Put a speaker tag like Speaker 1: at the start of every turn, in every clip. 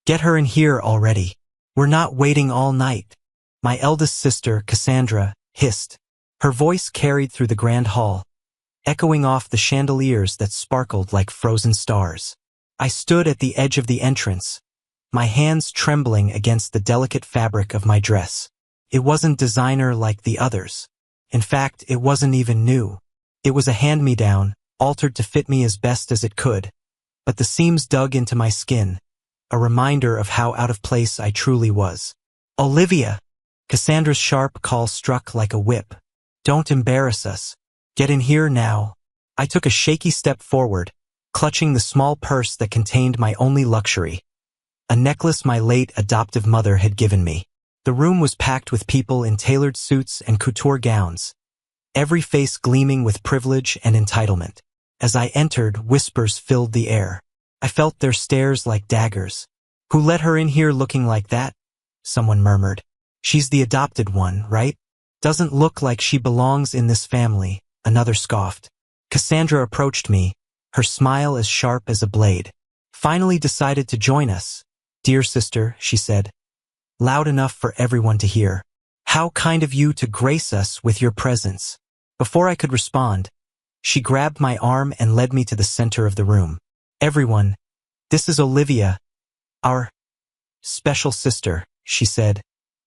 Speaker 1: Get her in here already. We're not waiting all night. My eldest sister, Cassandra, hissed. Her voice carried through the grand hall, echoing off the chandeliers that sparkled like frozen stars. I stood at the edge of the entrance, my hands trembling against the delicate fabric of my dress. It wasn't designer like the others. In fact, it wasn't even new. It was a hand-me-down, altered to fit me as best as it could. But the seams dug into my skin, a reminder of how out of place I truly was. Olivia! Cassandra's sharp call struck like a whip. Don't embarrass us. Get in here now. I took a shaky step forward, clutching the small purse that contained my only luxury, a necklace my late adoptive mother had given me. The room was packed with people in tailored suits and couture gowns, every face gleaming with privilege and entitlement. As I entered, whispers filled the air. I felt their stares like daggers. Who let her in here looking like that? Someone murmured. She's the adopted one, right? Doesn't look like she belongs in this family, another scoffed. Cassandra approached me, her smile as sharp as a blade. Finally decided to join us. Dear sister, she said, loud enough for everyone to hear. How kind of you to grace us with your presence. Before I could respond, she grabbed my arm and led me to the center of the room. Everyone, this is Olivia, our special sister, she said,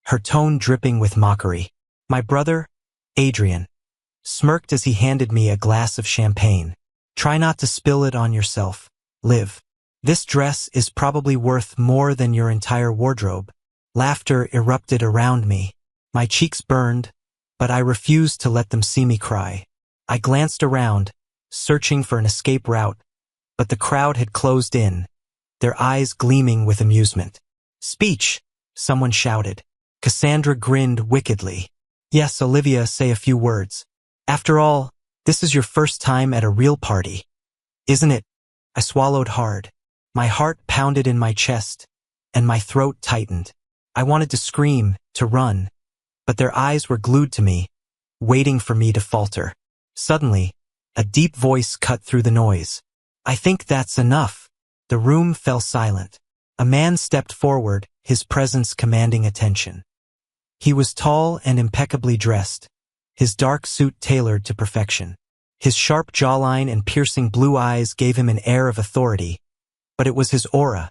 Speaker 1: her tone dripping with mockery. My brother, Adrian, smirked as he handed me a glass of champagne. Try not to spill it on yourself, Liv. This dress is probably worth more than your entire wardrobe. Laughter erupted around me. My cheeks burned, but I refused to let them see me cry. I glanced around, searching for an escape route, but the crowd had closed in, their eyes gleaming with amusement. Speech, someone shouted. Cassandra grinned wickedly. Yes, Olivia, say a few words. After all, this is your first time at a real party. Isn't it? I swallowed hard. My heart pounded in my chest, and my throat tightened. I wanted to scream, to run, but their eyes were glued to me, waiting for me to falter. Suddenly, a deep voice cut through the noise. I think that's enough. The room fell silent. A man stepped forward, his presence commanding attention. He was tall and impeccably dressed, his dark suit tailored to perfection. His sharp jawline and piercing blue eyes gave him an air of authority, but it was his aura,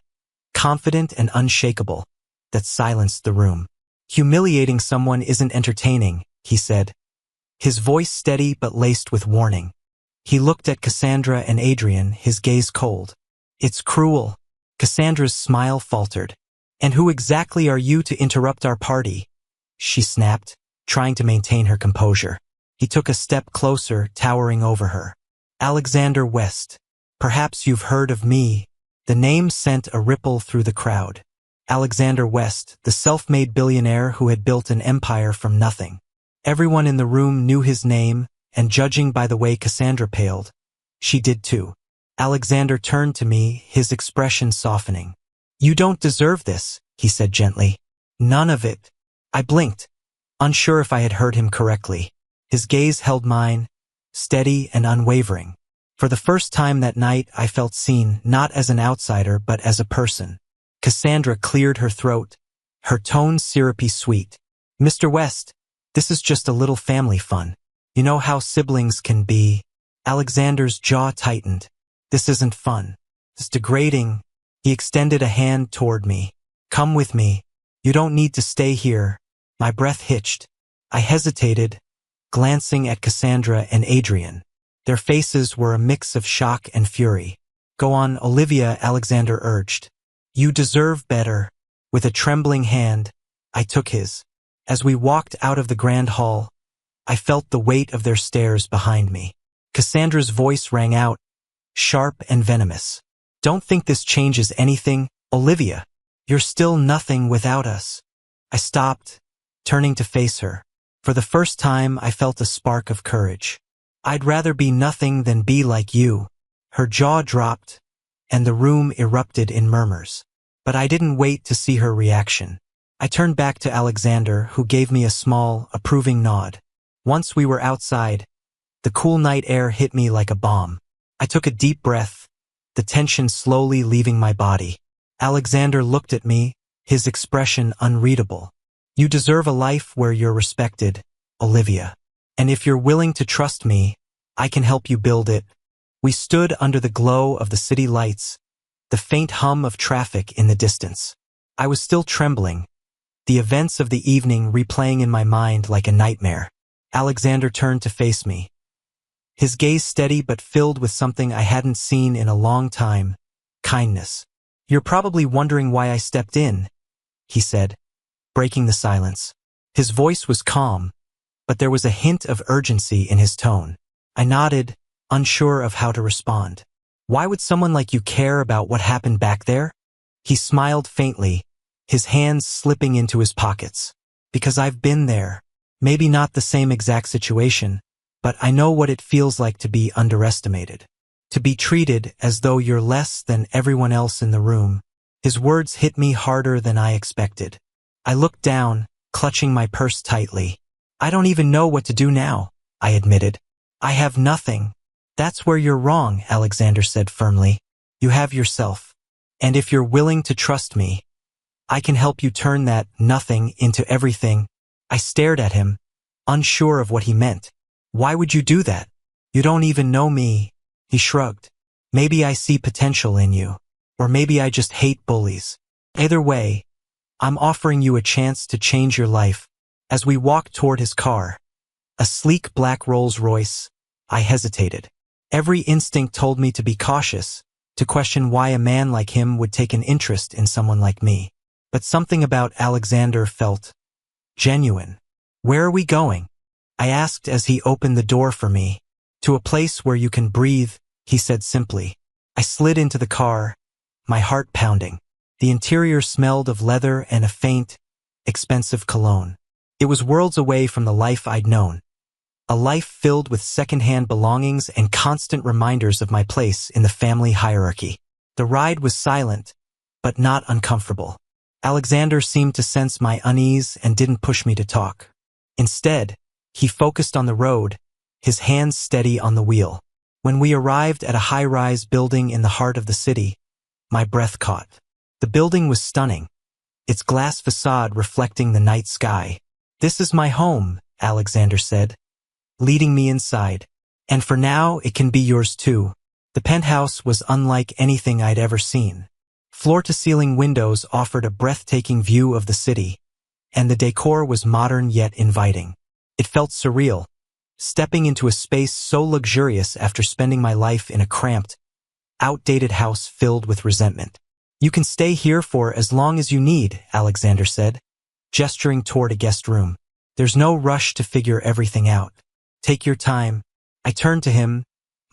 Speaker 1: confident and unshakable, that silenced the room. Humiliating someone isn't entertaining, he said, his voice steady but laced with warning. He looked at Cassandra and Adrian, his gaze cold. It's cruel. Cassandra's smile faltered. And who exactly are you to interrupt our party? She snapped, trying to maintain her composure. He took a step closer, towering over her. Alexander West. Perhaps you've heard of me. The name sent a ripple through the crowd. Alexander West, the self-made billionaire who had built an empire from nothing. Everyone in the room knew his name, and judging by the way Cassandra paled, she did too. Alexander turned to me, his expression softening. You don't deserve this, he said gently. None of it. I blinked, unsure if I had heard him correctly. His gaze held mine, steady and unwavering. For the first time that night, I felt seen, not as an outsider, but as a person. Cassandra cleared her throat, her tone syrupy sweet. Mr. West, this is just a little family fun. You know how siblings can be. Alexander's jaw tightened. This isn't fun. It's degrading. He extended a hand toward me. Come with me. You don't need to stay here. My breath hitched. I hesitated, glancing at Cassandra and Adrian. Their faces were a mix of shock and fury. Go on, Olivia, Alexander urged. You deserve better. With a trembling hand, I took his. As we walked out of the grand hall, I felt the weight of their stares behind me. Cassandra's voice rang out, sharp and venomous. Don't think this changes anything, Olivia. You're still nothing without us. I stopped, turning to face her. For the first time, I felt a spark of courage. I'd rather be nothing than be like you. Her jaw dropped, and the room erupted in murmurs. But I didn't wait to see her reaction. I turned back to Alexander, who gave me a small, approving nod. Once we were outside, the cool night air hit me like a bomb. I took a deep breath, the tension slowly leaving my body. Alexander looked at me, his expression unreadable. You deserve a life where you're respected, Olivia. And if you're willing to trust me, I can help you build it. We stood under the glow of the city lights, the faint hum of traffic in the distance. I was still trembling, the events of the evening replaying in my mind like a nightmare. Alexander turned to face me, his gaze steady but filled with something I hadn't seen in a long time, kindness. You're probably wondering why I stepped in, he said, breaking the silence. His voice was calm, but there was a hint of urgency in his tone. I nodded, unsure of how to respond. Why would someone like you care about what happened back there? He smiled faintly, his hands slipping into his pockets. Because I've been there. Maybe not the same exact situation, but I know what it feels like to be underestimated. To be treated as though you're less than everyone else in the room. His words hit me harder than I expected. I looked down, clutching my purse tightly. I don't even know what to do now, I admitted. I have nothing. That's where you're wrong, Alexander said firmly. You have yourself. And if you're willing to trust me, I can help you turn that nothing into everything. I stared at him, unsure of what he meant. Why would you do that? You don't even know me. He shrugged. Maybe I see potential in you. Or maybe I just hate bullies. Either way, I'm offering you a chance to change your life. As we walked toward his car, a sleek black Rolls-Royce, I hesitated. Every instinct told me to be cautious, to question why a man like him would take an interest in someone like me. But something about Alexander felt genuine. Where are we going? I asked as he opened the door for me. To a place where you can breathe, he said simply. I slid into the car, my heart pounding. The interior smelled of leather and a faint, expensive cologne. It was worlds away from the life I'd known. A life filled with second-hand belongings and constant reminders of my place in the family hierarchy. The ride was silent, but not uncomfortable. Alexander seemed to sense my unease and didn't push me to talk. Instead, he focused on the road, his hands steady on the wheel. When we arrived at a high-rise building in the heart of the city, my breath caught. The building was stunning, its glass facade reflecting the night sky. This is my home, Alexander said, leading me inside. And for now, it can be yours too. The penthouse was unlike anything I'd ever seen. Floor-to-ceiling windows offered a breathtaking view of the city, and the decor was modern yet inviting. It felt surreal, stepping into a space so luxurious after spending my life in a cramped, outdated house filled with resentment. You can stay here for as long as you need, Alexander said, gesturing toward a guest room. There's no rush to figure everything out. Take your time. I turned to him,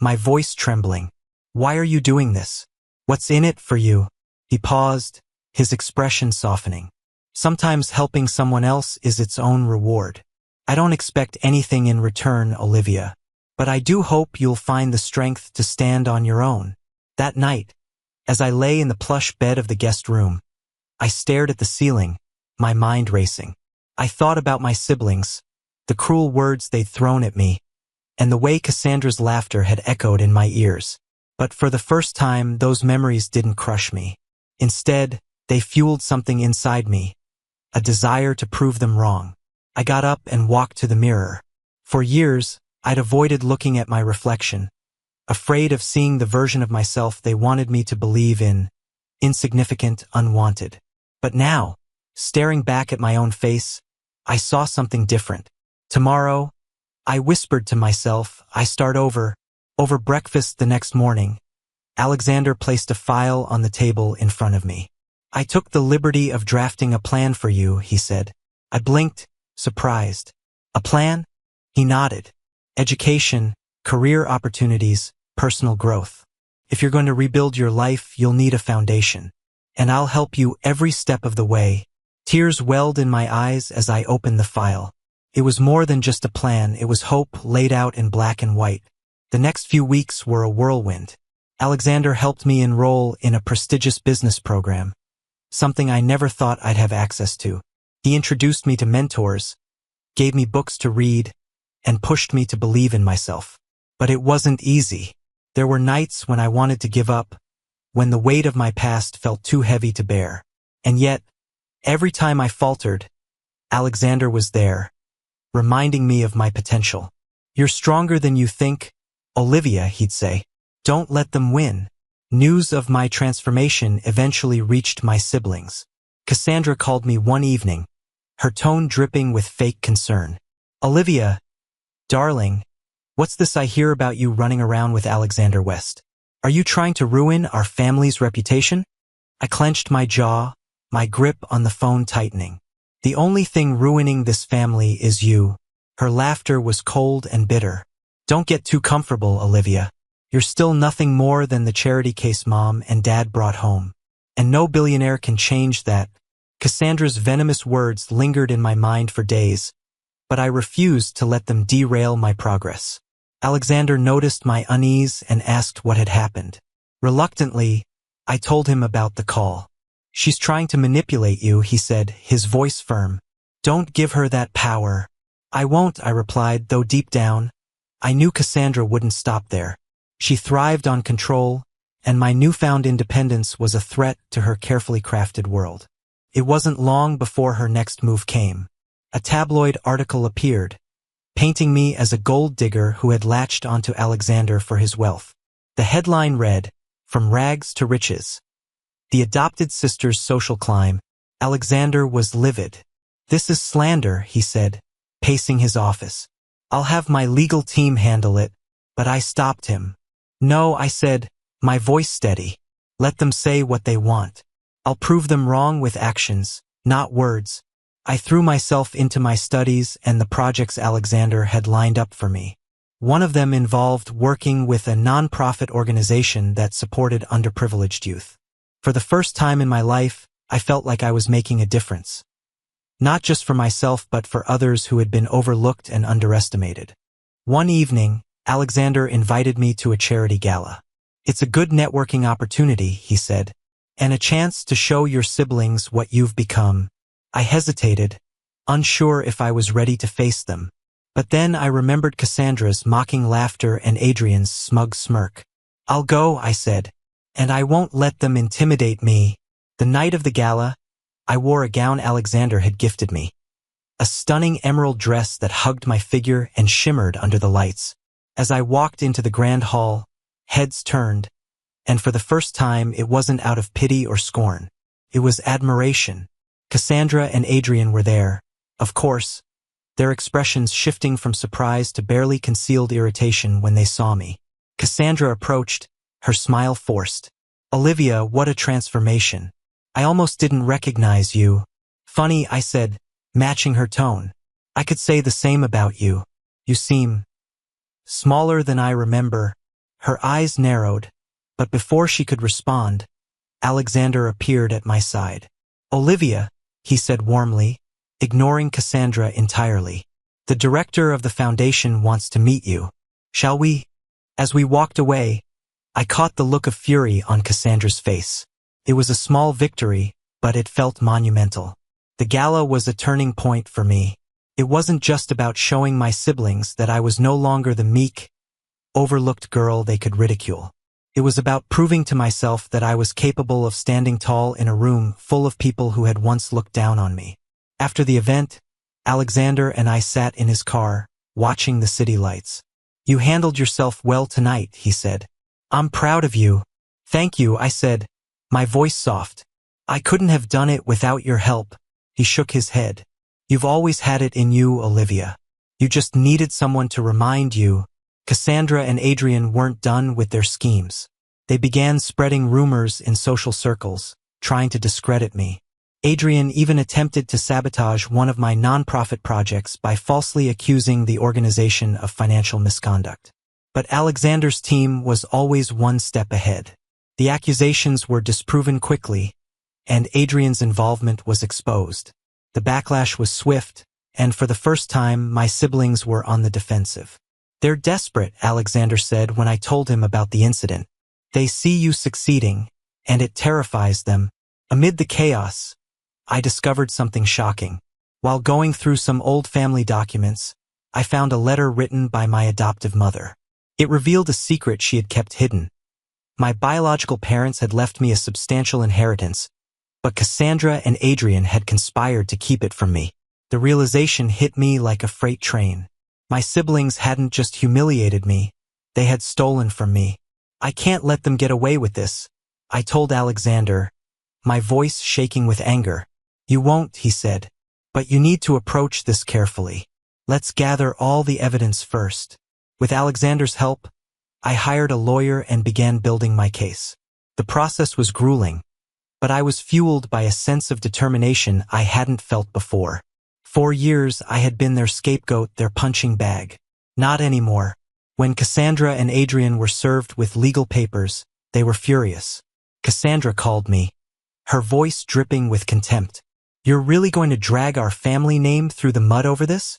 Speaker 1: my voice trembling. Why are you doing this? What's in it for you? He paused, his expression softening. Sometimes helping someone else is its own reward. I don't expect anything in return, Olivia, but I do hope you'll find the strength to stand on your own. That night, as I lay in the plush bed of the guest room, I stared at the ceiling, my mind racing. I thought about my siblings, the cruel words they'd thrown at me, and the way Cassandra's laughter had echoed in my ears. But for the first time, those memories didn't crush me. Instead, they fueled something inside me, a desire to prove them wrong. I got up and walked to the mirror. For years, I'd avoided looking at my reflection, afraid of seeing the version of myself they wanted me to believe in, insignificant, unwanted. But now, staring back at my own face, I saw something different. Tomorrow, I whispered to myself, I start over. Over breakfast the next morning, Alexander placed a file on the table in front of me. I took the liberty of drafting a plan for you, he said. I blinked, surprised. A plan? He nodded. Education, career opportunities, personal growth. If you're going to rebuild your life, you'll need a foundation. And I'll help you every step of the way. Tears welled in my eyes as I opened the file. It was more than just a plan, it was hope laid out in black and white. The next few weeks were a whirlwind. Alexander helped me enroll in a prestigious business program, something I never thought I'd have access to. He introduced me to mentors, gave me books to read, and pushed me to believe in myself. But it wasn't easy. There were nights when I wanted to give up, when the weight of my past felt too heavy to bear. And yet, every time I faltered, Alexander was there, reminding me of my potential. "You're stronger than you think, Olivia," he'd say. "Don't let them win." News of my transformation eventually reached my siblings. Cassandra called me one evening, her tone dripping with fake concern. "Olivia, darling, what's this I hear about you running around with Alexander West? Are you trying to ruin our family's reputation?" I clenched my jaw, my grip on the phone tightening. "The only thing ruining this family is you." Her laughter was cold and bitter. "Don't get too comfortable, Olivia. You're still nothing more than the charity case Mom and Dad brought home. And no billionaire can change that." Cassandra's venomous words lingered in my mind for days, but I refused to let them derail my progress. Alexander noticed my unease and asked what had happened. Reluctantly, I told him about the call. "She's trying to manipulate you," he said, his voice firm. "Don't give her that power." "I won't," I replied, though deep down, I knew Cassandra wouldn't stop there. She thrived on control, and my newfound independence was a threat to her carefully crafted world. It wasn't long before her next move came. A tabloid article appeared, painting me as a gold digger who had latched onto Alexander for his wealth. The headline read, "From Rags to Riches. The Adopted Sister's Social Climb." Alexander was livid. "This is slander," he said, pacing his office. "I'll have my legal team handle it," but I stopped him. "No," I said, my voice steady. "Let them say what they want. I'll prove them wrong with actions, not words." I threw myself into my studies and the projects Alexander had lined up for me. One of them involved working with a nonprofit organization that supported underprivileged youth. For the first time in my life, I felt like I was making a difference. Not just for myself but for others who had been overlooked and underestimated. One evening, Alexander invited me to a charity gala. "It's a good networking opportunity," he said, "and a chance to show your siblings what you've become." I hesitated, unsure if I was ready to face them. But then I remembered Cassandra's mocking laughter and Adrian's smug smirk. "I'll go," I said, "and I won't let them intimidate me." The night of the gala, I wore a gown Alexander had gifted me. A stunning emerald dress that hugged my figure and shimmered under the lights. As I walked into the grand hall, heads turned, and for the first time it wasn't out of pity or scorn. It was admiration. Cassandra and Adrian were there, of course, their expressions shifting from surprise to barely concealed irritation when they saw me. Cassandra approached, her smile forced. "Olivia, what a transformation. I almost didn't recognize you." "Funny," I said, matching her tone. "I could say the same about you. You seem smaller than I remember." Her eyes narrowed, but before she could respond, Alexander appeared at my side. "Olivia," he said warmly, ignoring Cassandra entirely. "The director of the foundation wants to meet you. Shall we?" As we walked away, I caught the look of fury on Cassandra's face. It was a small victory, but it felt monumental. The gala was a turning point for me. It wasn't just about showing my siblings that I was no longer the meek, overlooked girl they could ridicule. It was about proving to myself that I was capable of standing tall in a room full of people who had once looked down on me. After the event, Alexander and I sat in his car, watching the city lights. "You handled yourself well tonight," he said. "I'm proud of you." "Thank you," I said, my voice soft. "I couldn't have done it without your help." He shook his head. "You've always had it in you, Olivia. You just needed someone to remind you." Cassandra and Adrian weren't done with their schemes. They began spreading rumors in social circles, trying to discredit me. Adrian even attempted to sabotage one of my nonprofit projects by falsely accusing the organization of financial misconduct. But Alexander's team was always one step ahead. The accusations were disproven quickly, and Adrian's involvement was exposed. The backlash was swift, and for the first time, my siblings were on the defensive. "They're desperate," Alexander said when I told him about the incident. "They see you succeeding, and it terrifies them." Amid the chaos, I discovered something shocking. While going through some old family documents, I found a letter written by my adoptive mother. It revealed a secret she had kept hidden. My biological parents had left me a substantial inheritance, but Cassandra and Adrian had conspired to keep it from me. The realization hit me like a freight train. My siblings hadn't just humiliated me, they had stolen from me. I can't let them get away with this, I told Alexander, my voice shaking with anger. You won't, he said, but you need to approach this carefully. Let's gather all the evidence first. With Alexander's help, I hired a lawyer and began building my case. The process was grueling, but I was fueled by a sense of determination I hadn't felt before. For years, I had been their scapegoat, their punching bag. Not anymore. When Cassandra and Adrian were served with legal papers, they were furious. Cassandra called me, her voice dripping with contempt. You're really going to drag our family name through the mud over this?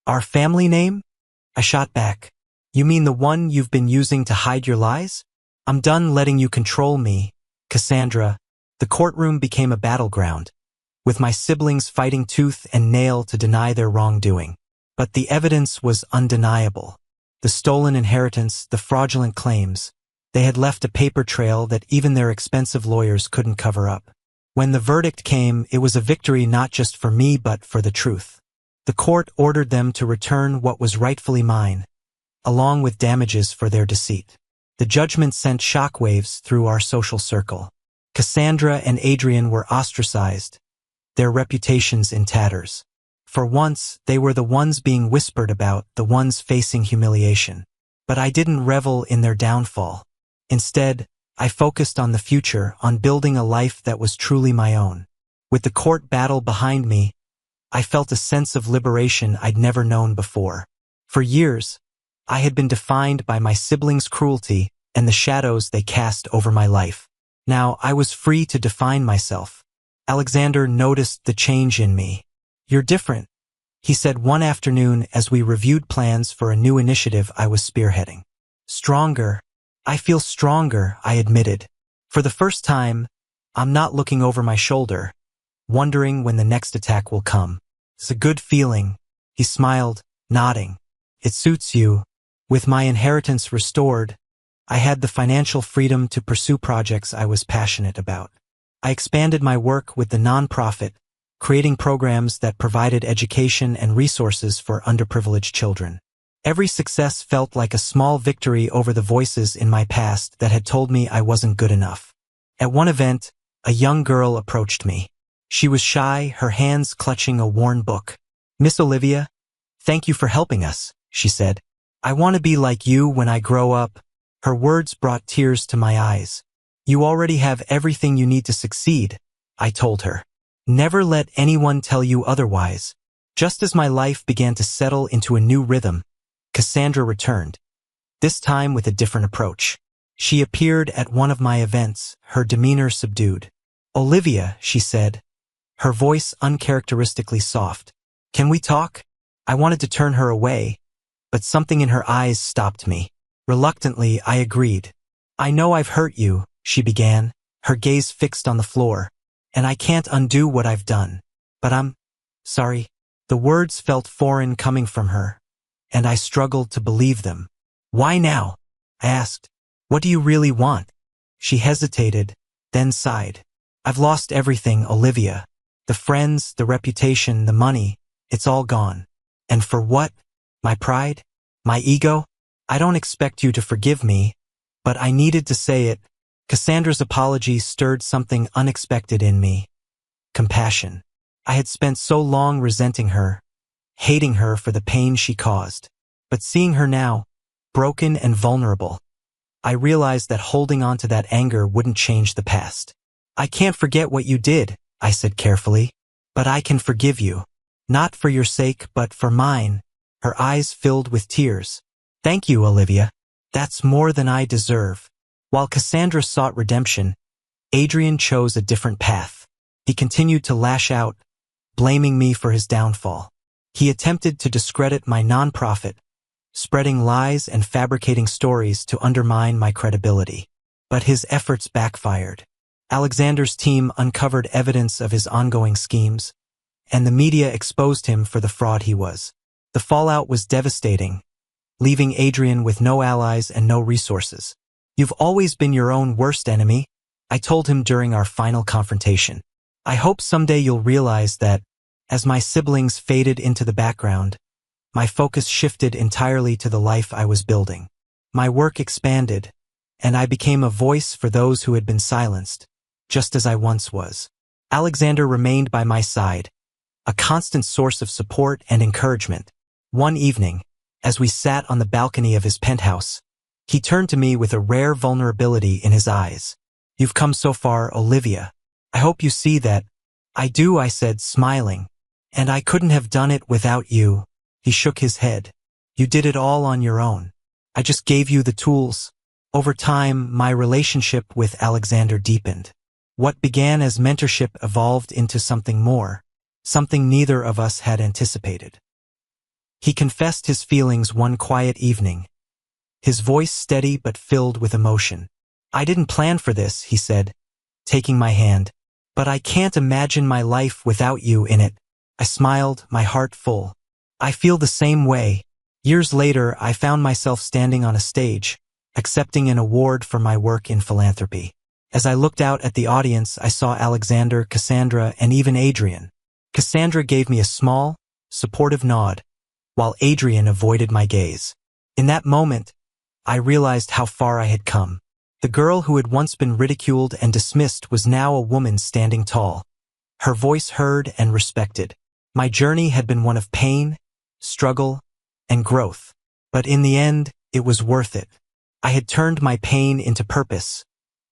Speaker 1: Our family name? I shot back. You mean the one you've been using to hide your lies? I'm done letting you control me, Cassandra. The courtroom became a battleground, with my siblings fighting tooth and nail to deny their wrongdoing. But the evidence was undeniable. The stolen inheritance, the fraudulent claims. They had left a paper trail that even their expensive lawyers couldn't cover up. When the verdict came, it was a victory not just for me but for the truth. The court ordered them to return what was rightfully mine, along with damages for their deceit. The judgment sent shockwaves through our social circle. Cassandra and Adrian were ostracized, their reputations in tatters. For once, they were the ones being whispered about, the ones facing humiliation. But I didn't revel in their downfall. Instead, I focused on the future, on building a life that was truly my own. With the court battle behind me, I felt a sense of liberation I'd never known before. For years, I had been defined by my siblings' cruelty and the shadows they cast over my life. Now I was free to define myself. Alexander noticed the change in me. You're different, he said one afternoon as we reviewed plans for a new initiative I was spearheading. Stronger. I feel stronger, I admitted. For the first time, I'm not looking over my shoulder, wondering when the next attack will come. It's a good feeling, he smiled, nodding. It suits you. With my inheritance restored, I had the financial freedom to pursue projects I was passionate about. I expanded my work with the nonprofit, creating programs that provided education and resources for underprivileged children. Every success felt like a small victory over the voices in my past that had told me I wasn't good enough. At one event, a young girl approached me. She was shy, her hands clutching a worn book. Miss Olivia, thank you for helping us, she said. I want to be like you when I grow up. Her words brought tears to my eyes. You already have everything you need to succeed, I told her. Never let anyone tell you otherwise. Just as my life began to settle into a new rhythm, Cassandra returned, this time with a different approach. She appeared at one of my events, her demeanor subdued. Olivia, she said, her voice uncharacteristically soft. Can we talk? I wanted to turn her away, but something in her eyes stopped me. Reluctantly, I agreed. I know I've hurt you, she began, her gaze fixed on the floor, and I can't undo what I've done. But I'm sorry. The words felt foreign coming from her, and I struggled to believe them. Why now? I asked. What do you really want? She hesitated, then sighed. I've lost everything, Olivia. The friends, the reputation, the money, it's all gone. And for what? My pride? My ego? I don't expect you to forgive me, but I needed to say it. Cassandra's apology stirred something unexpected in me. Compassion. I had spent so long resenting her, hating her for the pain she caused. But seeing her now, broken and vulnerable, I realized that holding on to that anger wouldn't change the past. I can't forget what you did, I said carefully, but I can forgive you. Not for your sake, but for mine. Her eyes filled with tears. Thank you, Olivia. That's more than I deserve. While Cassandra sought redemption, Adrian chose a different path. He continued to lash out, blaming me for his downfall. He attempted to discredit my nonprofit, spreading lies and fabricating stories to undermine my credibility. But his efforts backfired. Alexander's team uncovered evidence of his ongoing schemes, and the media exposed him for the fraud he was. The fallout was devastating, leaving Adrian with no allies and no resources. You've always been your own worst enemy, I told him during our final confrontation. I hope someday you'll realize that, as my siblings faded into the background, my focus shifted entirely to the life I was building. My work expanded, and I became a voice for those who had been silenced, just as I once was. Alexander remained by my side, a constant source of support and encouragement. One evening, as we sat on the balcony of his penthouse, he turned to me with a rare vulnerability in his eyes. You've come so far, Olivia. I hope you see that. I do, I said, smiling. And I couldn't have done it without you. He shook his head. You did it all on your own. I just gave you the tools. Over time, my relationship with Alexander deepened. What began as mentorship evolved into something more, something neither of us had anticipated. He confessed his feelings one quiet evening, his voice steady but filled with emotion. I didn't plan for this, he said, taking my hand, but I can't imagine my life without you in it. I smiled, my heart full. I feel the same way. Years later, I found myself standing on a stage, accepting an award for my work in philanthropy. As I looked out at the audience, I saw Alexander, Cassandra, and even Adrian. Cassandra gave me a small, supportive nod, while Adrian avoided my gaze. In that moment, I realized how far I had come. The girl who had once been ridiculed and dismissed was now a woman standing tall, her voice heard and respected. My journey had been one of pain, struggle, and growth, but in the end, it was worth it. I had turned my pain into purpose,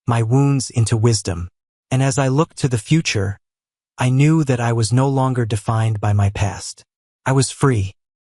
Speaker 1: my wounds into wisdom, and as I looked to the future, I knew that I was no longer defined by my past. I was free,